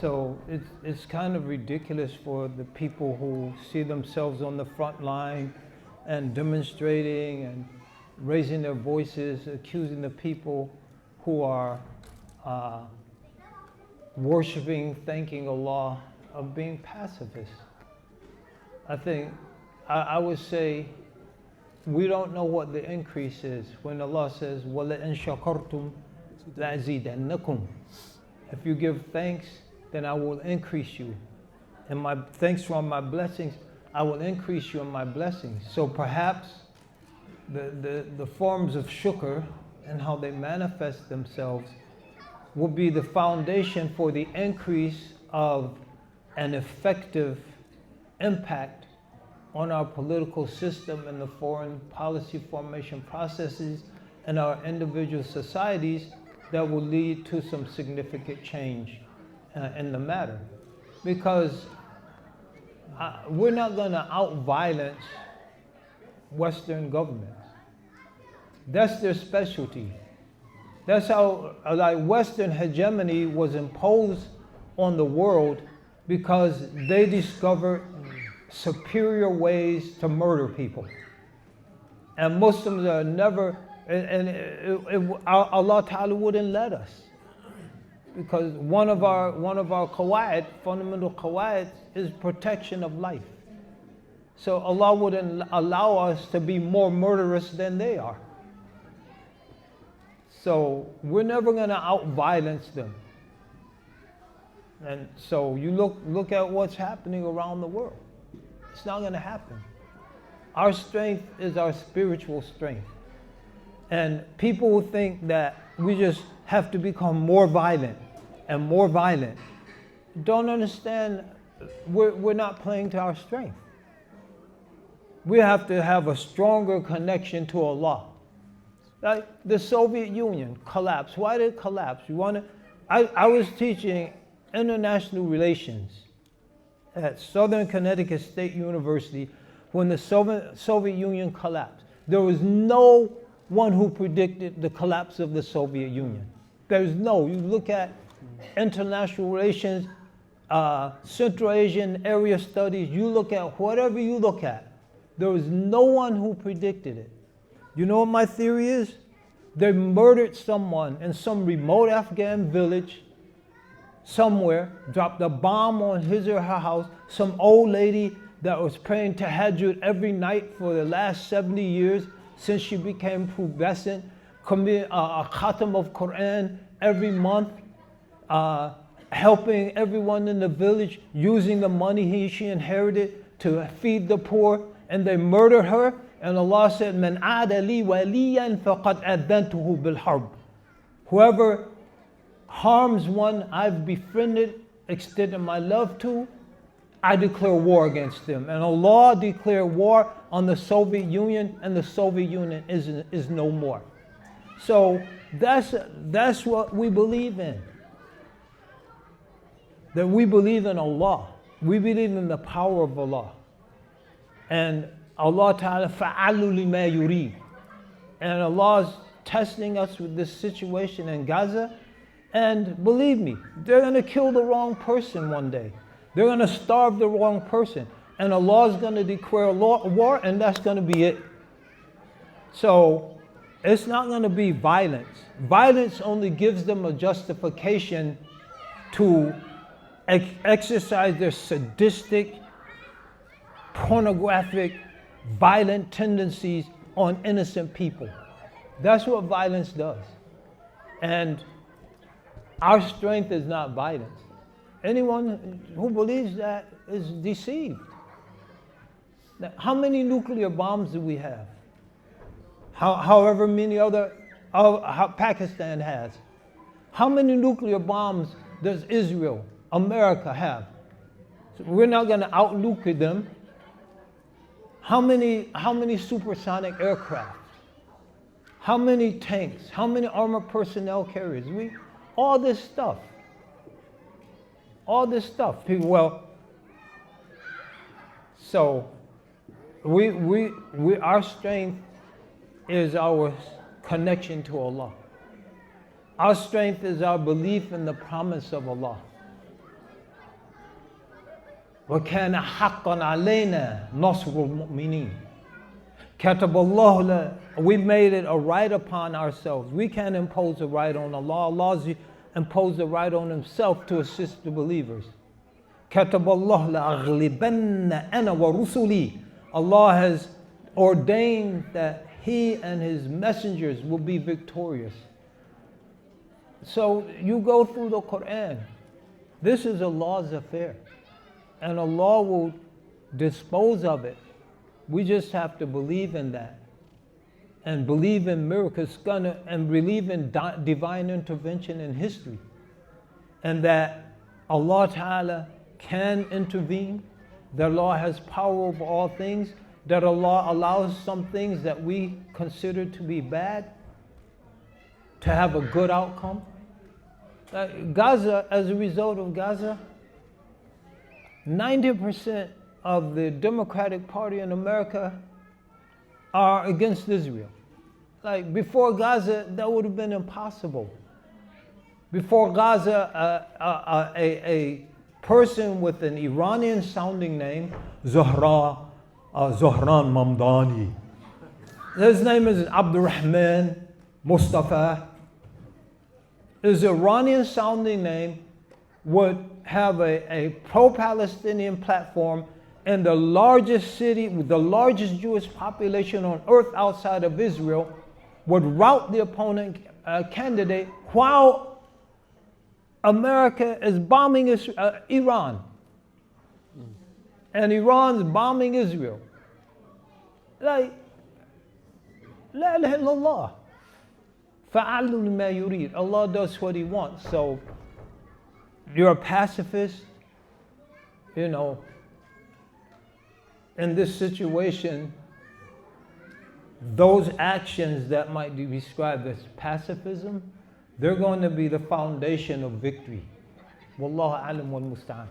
So it's kind of ridiculous for the people who see themselves on the front line and demonstrating and raising their voices, accusing the people who are worshiping, thanking Allah, of being pacifists. I think, I would say, we don't know what the increase is when Allah says, وَلَئِن شَكَرْتُمْ لَأَزِيدَنَّكُمْ. If you give thanks, then I will increase you. And my thanks from my blessings, I will increase you in my blessings. So perhaps the forms of shukr and how they manifest themselves will be the foundation for the increase of an effective impact on our political system and the foreign policy formation processes and our individual societies that will lead to some significant change in the matter. Because we're not going to out-violence Western governments. That's their specialty. That's how Western hegemony was imposed on the world, because they discovered superior ways to murder people. And Muslims are never, Allah Ta'ala wouldn't let us. Because one of our qawaid, fundamental qawaid, is protection of life. So Allah wouldn't allow us to be more murderous than they are. So we're never going to out-violence them. And so you look at what's happening around the world. It's not going to happen. Our strength is our spiritual strength. And people who think that we just have to become more violent and more violent don't understand we're not playing to our strength. We have to have a stronger connection to Allah. Like the Soviet Union collapsed. Why did it collapse? I was teaching international relations at Southern Connecticut State University when the Soviet Union collapsed. There was no one who predicted the collapse of the Soviet Union. There's no. You look at international relations, Central Asian area studies, you look at whatever you look at, there was no one who predicted it. You know what my theory is? They murdered someone in some remote Afghan village somewhere, dropped a bomb on his or her house, some old lady that was praying tahajjud every night for the last 70 years since she became pubescent, commit a khatam of Quran every month, helping everyone in the village, using the money she inherited to feed the poor, and they murdered her. And Allah said, "Man aada li waliyan faqad adantuhu bil harb." Whoever harms one I've befriended, extended my love to, I declare war against them. And Allah declared war on the Soviet Union, and the Soviet Union is no more. So that's what we believe in. That we believe in Allah. We believe in the power of Allah. And Allah Ta'ala fa'alu lima yurid. And Allah's testing us with this situation in Gaza. And believe me, they're going to kill the wrong person one day. They're going to starve the wrong person. And Allah's going to declare war, and that's going to be it. So it's not going to be violence. Violence only gives them a justification to exercise their sadistic, pornographic, violent tendencies on innocent people. That's what violence does. And our strength is not violence. Anyone who believes that is deceived. Now, how many nuclear bombs do we have? However many other, Pakistan has. How many nuclear bombs does Israel America have? So we're not going to outlook them. How many supersonic aircraft? How many tanks? How many armored personnel carriers? All this stuff. All this stuff. People, well, so our strength is our connection to Allah. Our strength is our belief in the promise of Allah. وَكَانَ حَقًّا عَلَيْنَا نَصْرُ الْمُؤْمِنِينَ كَتَبَ اللَّهُ we made it a right upon ourselves. We can't impose a right on Allah. Allah's imposed a right on Himself to assist the believers. كَتَبَ اللَّهُ لَأَغْلِبَنَّ أَنَا وَرُسُلِي Allah has ordained that He and His messengers will be victorious. So you go through the Quran. This is Allah's affair. And Allah will dispose of it. We just have to believe in that. And believe in miracles, and believe in divine intervention in history. And that Allah Ta'ala can intervene. That Allah has power over all things. That Allah allows some things that we consider to be bad to have a good outcome. Gaza, as a result of Gaza, 90% of the Democratic Party in America are against Israel. Like before Gaza, that would have been impossible. Before Gaza, a person with an Iranian sounding name, Zohran Mamdani. His name is Abdurrahman Mustafa. His Iranian sounding name would have a pro-Palestinian platform in the largest city with the largest Jewish population on earth outside of Israel, would rout the opponent candidate while America is bombing Iran. And Iran's bombing Israel. Like, la ilaha illallah. Fa'alul ma yurid. Allah does what He wants. So, you're a pacifist, in this situation, those actions that might be described as pacifism, they're going to be the foundation of victory. Wallahu alam wal musta'an.